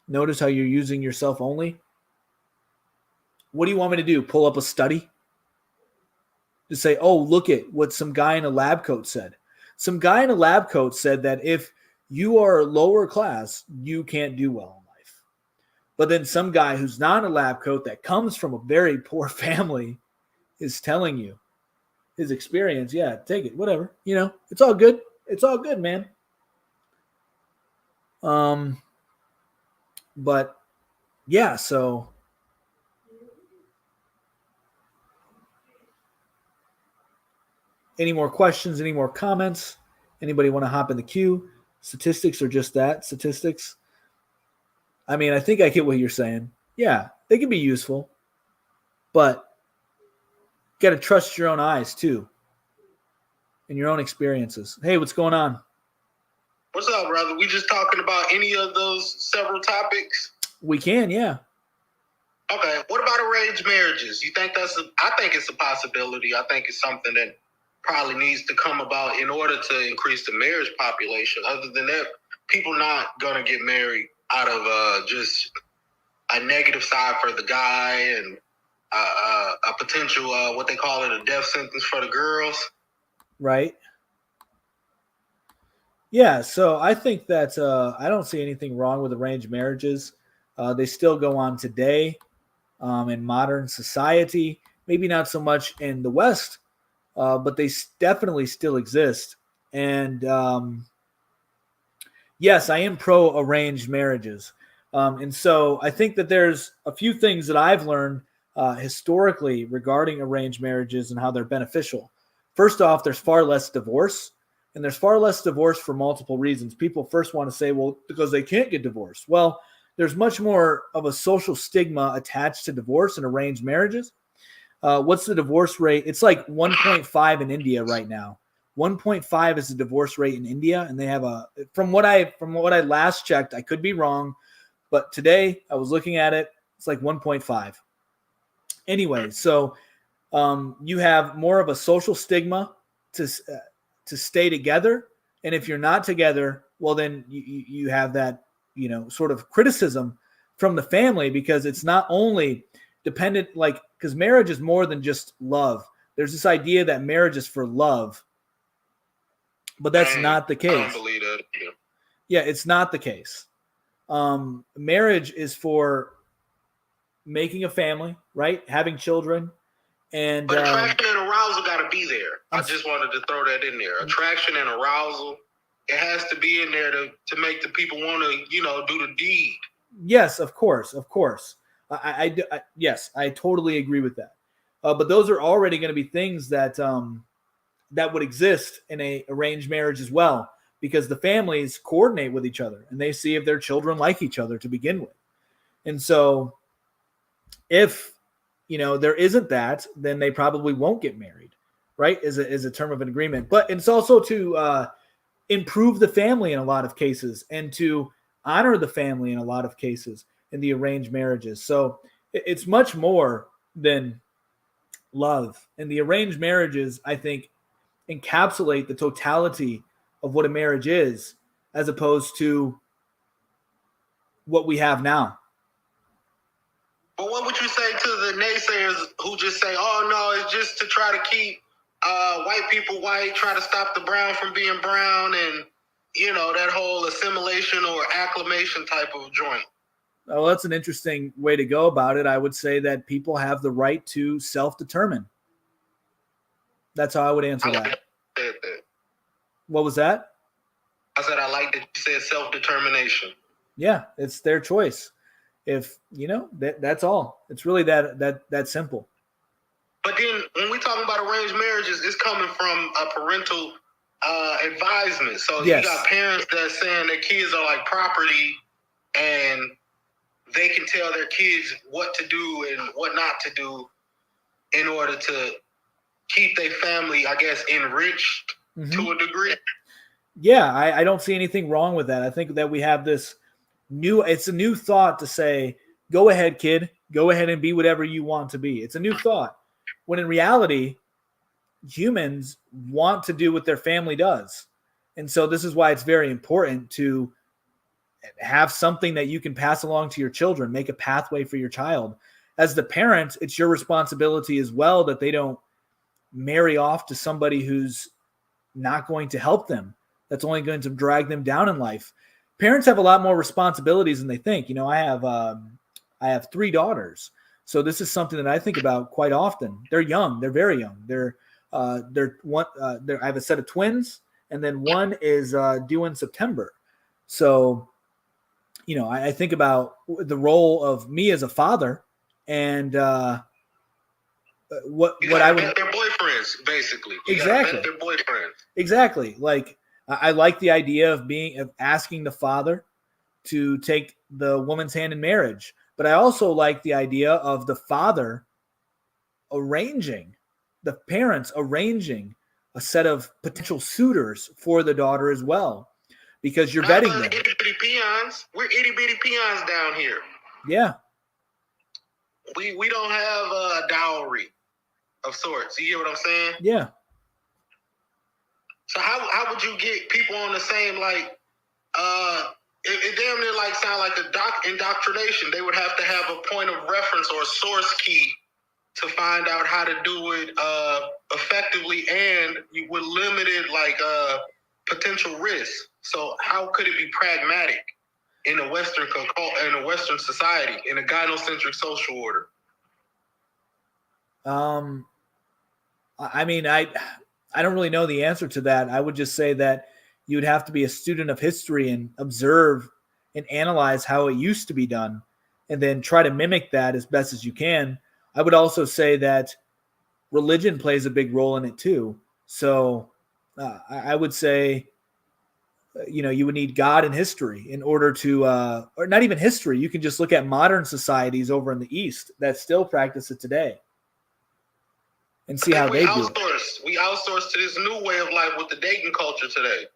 Notice how you're using yourself only. What do you want me to do? Pull up a study? To say, oh, look at what some guy in a lab coat said. Some guy in a lab coat said that if you are lower class, you can't do well in life. But then some guy who's not in a lab coat that comes from a very poor family is telling you his experience. Yeah, take it, whatever. It's all good. It's all good, man. But yeah, so any more questions, any more comments? Anybody want to hop in the queue? Statistics are just that, statistics. I mean, I think I get what you're saying. Yeah, they can be useful, but you got to trust your own eyes too and your own experiences. Hey, what's going on? What's up, brother? We just talking about any of those several topics? We can, yeah. Okay. What about arranged marriages? You think I think it's a possibility. I think it's something that probably needs to come about in order to increase the marriage population. Other than that, people not gonna get married out of just a negative side for the guy and a potential what they call it, a death sentence for the girls. Right. Yeah, so I think that I don't see anything wrong with arranged marriages. They still go on today in modern society. Maybe not so much in the West, but they definitely still exist. And yes, I am pro arranged marriages. And so I think that there's a few things that I've learned historically regarding arranged marriages and how they're beneficial. First off, there's far less divorce. And there's far less divorce for multiple reasons. People first want to say, well, because they can't get divorced. Well, there's much more of a social stigma attached to divorce and arranged marriages. What's the divorce rate? It's like 1.5 in India right now. 1.5 is the divorce rate in India, and they have from what I last checked, I could be wrong, but today I was looking at it, it's like 1.5. Anyway, so you have more of a social stigma to stay together, and if you're not together, well, then you have that sort of criticism from the family, because it's not only dependent, like, because marriage is more than just love. There's this idea that marriage is for love, but that's not the case. I don't believe that. Yeah, it's not the case. Marriage is for making a family, right? Having children. And but attraction and arousal got to be there. I just wanted to throw that in there. Attraction and arousal, it has to be in there to make the people want to, do the deed. Yes, of course. Yes, I totally agree with that. But those are already going to be things that that would exist in a arranged marriage as well, because the families coordinate with each other and they see if their children like each other to begin with. And so if there isn't that, then they probably won't get married, right? Is a term of an agreement. But it's also to improve the family in a lot of cases and to honor the family in a lot of cases in the arranged marriages. So it's much more than love. And the arranged marriages, I think, encapsulate the totality of what a marriage is, as opposed to what we have now. But what would you say to the naysayers who just say, oh, no, it's just to try to keep white people white, try to stop the brown from being brown, and, that whole assimilation or acclimation type of joint? Well, that's an interesting way to go about it. I would say that people have the right to self-determine. That's how I would answer that. What was that? I said I like that you said self-determination. Yeah, it's their choice. If that's all. It's really that simple. But then when we talking about arranged marriages, it's coming from a parental advisement. So yes. You got parents that's saying their kids are like property, and they can tell their kids what to do and what not to do in order to keep their family, I guess, enriched to a degree. Yeah, I don't see anything wrong with that. I think that we have this it's a new thought to say, go ahead, kid, go ahead and be whatever you want to be. It's a new thought, when in reality, humans want to do what their family does. And so this is why it's very important to have something that you can pass along to your children, make a pathway for your child. As the parent, it's your responsibility as well that they don't marry off to somebody who's not going to help them, that's only going to drag them down in life. Parents have a lot more responsibilities than they think. I have 3 daughters, so this is something that I think about quite often. They're young; they're very young. I have a set of twins, and then one is due in September. So, I think about the role of me as a father, and what I would. Vet their boyfriends, basically. You Exactly. Vet their boyfriends. Exactly. Like I like the idea of asking the father to take the woman's hand in marriage, but I also like the idea of the father the parents arranging a set of potential suitors for the daughter as well, because you're vetting them. Itty bitty peons. We're itty bitty peons down here. Yeah. We don't have a dowry of sorts. You get what I'm saying? Yeah. So how would you get people on the same, like, it damn near like sound like indoctrination. They would have to have a point of reference or a source key to find out how to do it effectively and with limited potential risk. So how could it be pragmatic in a Western society, in a gynocentric social order? I mean, I don't really know the answer to that. I would just say that you'd have to be a student of history and observe and analyze how it used to be done, and then try to mimic that as best as you can. I would also say that religion plays a big role in it too. So I would say, you would need God and history in order to, or not even history. You can just look at modern societies over in the East that still practice it today and see how they do it. We outsource to this new way of life with the dating culture today.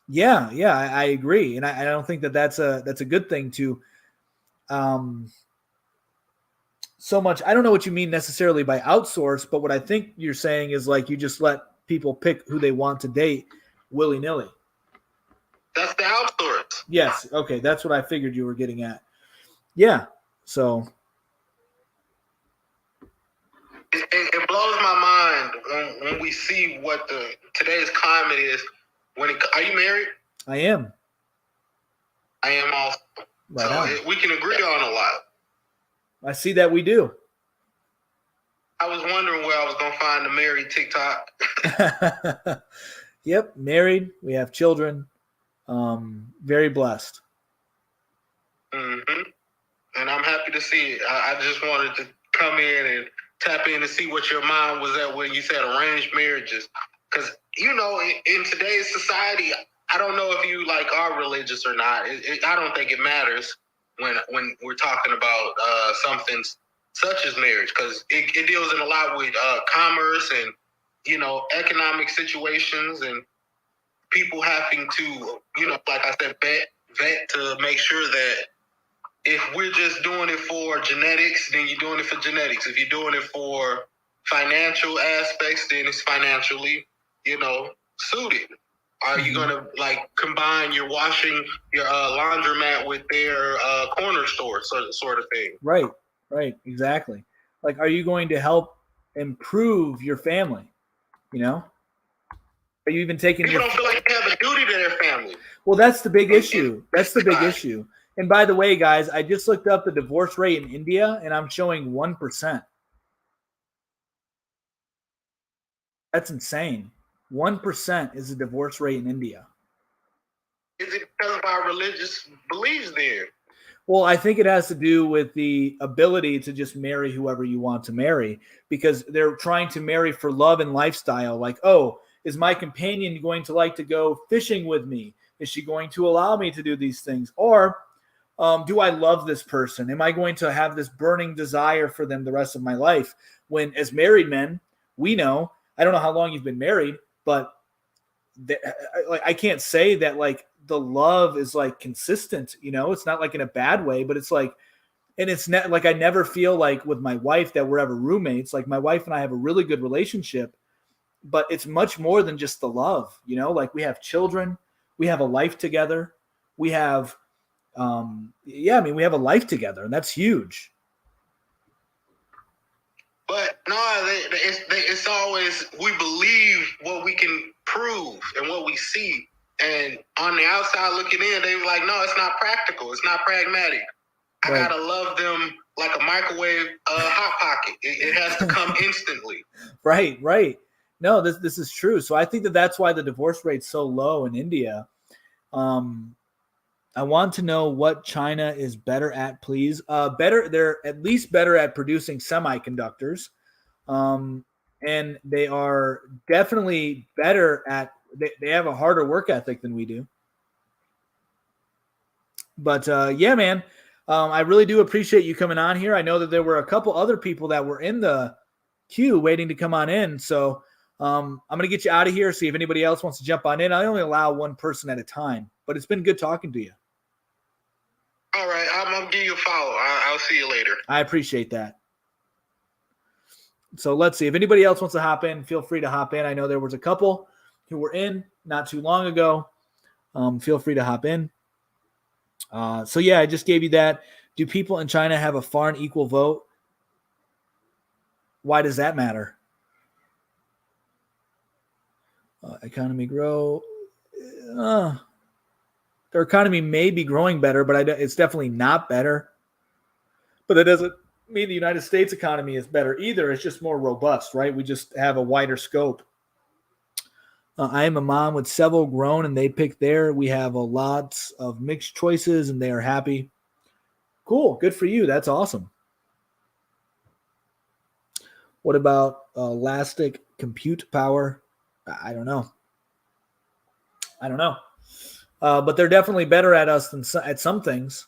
Yeah, I agree, and I don't think that's a good thing to. So much. I don't know what you mean necessarily by outsource, but what I think you're saying is like you just let people pick who they want to date willy-nilly. That's the outsource. Yes. Okay. That's what I figured you were getting at. Yeah. So. It blows my mind when we see what today's climate is. Are you married? I am. I am also. Right so we can agree on a lot. I see that we do. I was wondering where I was going to find the married TikTok. Yep, married. We have children. Very blessed. Mm-hmm. And I'm happy to see it. I just wanted to come in and tap in and see what your mind was at when you said arranged marriages. Because, in today's society, I don't know if you are religious or not. I don't think it matters when we're talking about something such as marriage, because it deals in a lot with commerce and economic situations, and people having to like I said, vet to make sure that if we're just doing it for genetics, then you're doing it for genetics. If you're doing it for financial aspects, then it's financially suited. Are you going to combine your washing, your laundromat with their corner store sort of thing? Right. Exactly. Are you going to help improve your family? Are you even taking People don't feel like they have a duty to their family. Well, that's the big issue. That's the big issue. And by the way, guys, I just looked up the divorce rate in India, and I'm showing 1%. That's insane. 1% is the divorce rate in India. Is it because of our religious beliefs there? Well, I think it has to do with the ability to just marry whoever you want to marry, because they're trying to marry for love and lifestyle. Like, oh, is my companion going to like to go fishing with me? Is she going to allow me to do these things? Or do I love this person? Am I going to have this burning desire for them the rest of my life? When as married men, we know, I don't know how long you've been married, but I can't say that the love is consistent, it's not in a bad way, but it's and it's not I never feel with my wife that we're ever roommates. My wife and I have a really good relationship, but it's much more than just the love, we have children, we have a life together. We have, we have a life together, and that's huge. But no, it's always, we believe what we can prove and what we see. And on the outside looking in, they were like, no, it's not practical. It's not pragmatic. Right. I got to love them like a microwave hot pocket. It has to come instantly. Right. No, this is true. So I think that's why the divorce rate's so low in India. I want to know what China is better at, please. They're at least better at producing semiconductors. And they are definitely better at, they have a harder work ethic than we do. But yeah, man, I really do appreciate you coming on here. I know that there were a couple other people that were in the queue waiting to come on in. So I'm going to get you out of here, see if anybody else wants to jump on in. I only allow one person at a time, but it's been good talking to you. All right, I'm going to give you a follow. I'll see you later. I appreciate that. So let's see. If anybody else wants to hop in, feel free to hop in. I know there was a couple who were in not too long ago. Feel free to hop in. So yeah, I just gave you that. Do people in China have a foreign equal vote? Why does that matter? Economy grow. Their economy may be growing better, but it's definitely not better. But that doesn't mean the United States economy is better either. It's just more robust, right? We just have a wider scope. I am a mom with several grown, and they pick there. We have a lots of mixed choices, and they are happy. Cool. Good for you. That's awesome. What about elastic compute power? I don't know. But they're definitely better at us than at some things.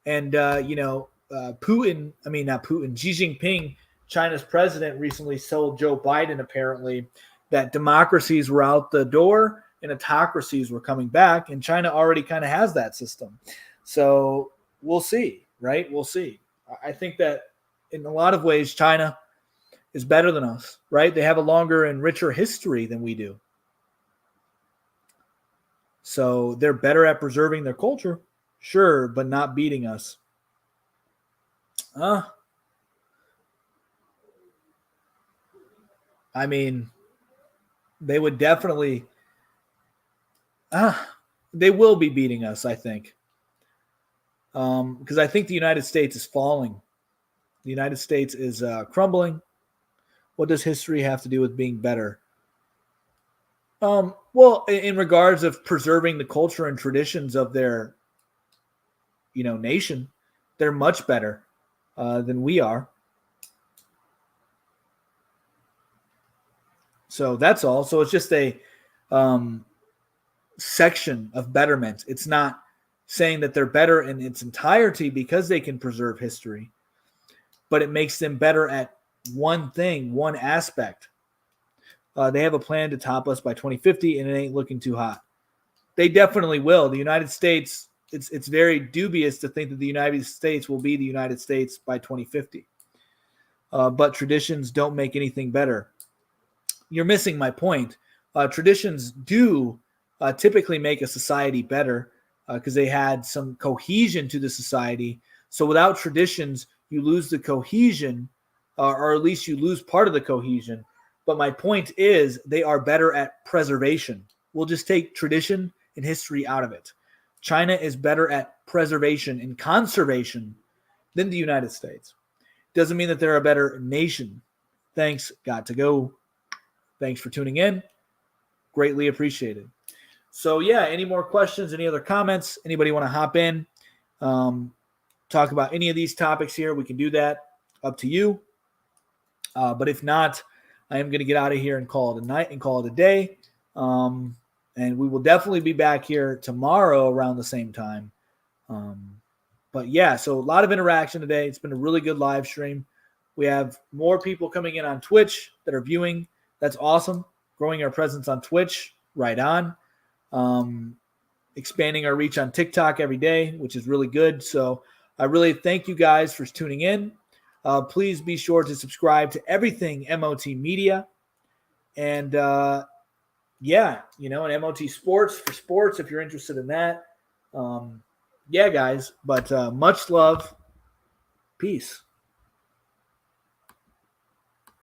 And, Putin, not Putin, Xi Jinping, China's president, recently told Joe Biden, apparently, that democracies were out the door and autocracies were coming back. And China already kind of has that system. So we'll see, right? We'll see. I think that in a lot of ways, China is better than us, right? They have a longer and richer history than we do. So they're better at preserving their culture, sure, but not beating us. They would definitely, they will be beating us, I think. Because I think the United States is falling. The United States is crumbling. What does history have to do with being better? Well, in regards of preserving the culture and traditions of their, nation, they're much better than we are. So that's all. So it's just a section of betterment. It's not saying that they're better in its entirety because they can preserve history, but it makes them better at one thing, one aspect. They have a plan to top us by 2050, and it ain't looking too hot. They definitely will. The United States, it's very dubious to think that the United States will be the United States by 2050. But traditions don't make anything better. You're missing my point. Traditions do typically make a society better because they had some cohesion to the society. So without traditions, you lose the cohesion, or at least you lose part of the cohesion. But my point is they are better at preservation. We'll just take tradition and history out of it. China is better at preservation and conservation than the United States. Doesn't mean that they're a better nation. Thanks. Got to go. Thanks for tuning in. Greatly appreciated. So, yeah, any more questions, any other comments? Anybody want to hop in, talk about any of these topics here? We can do that. Up to you. But if not, I am going to get out of here and call it a night and call it a day. And we will definitely be back here tomorrow around the same time. But yeah, so a lot of interaction today. It's been a really good live stream. We have more people coming in on Twitch that are viewing. That's awesome. Growing our presence on Twitch, right on. Expanding our reach on TikTok every day, which is really good. So I really thank you guys for tuning in. Please be sure to subscribe to everything MOT Media. And and MOT Sports for sports if you're interested in that. Yeah, guys. But much love. Peace.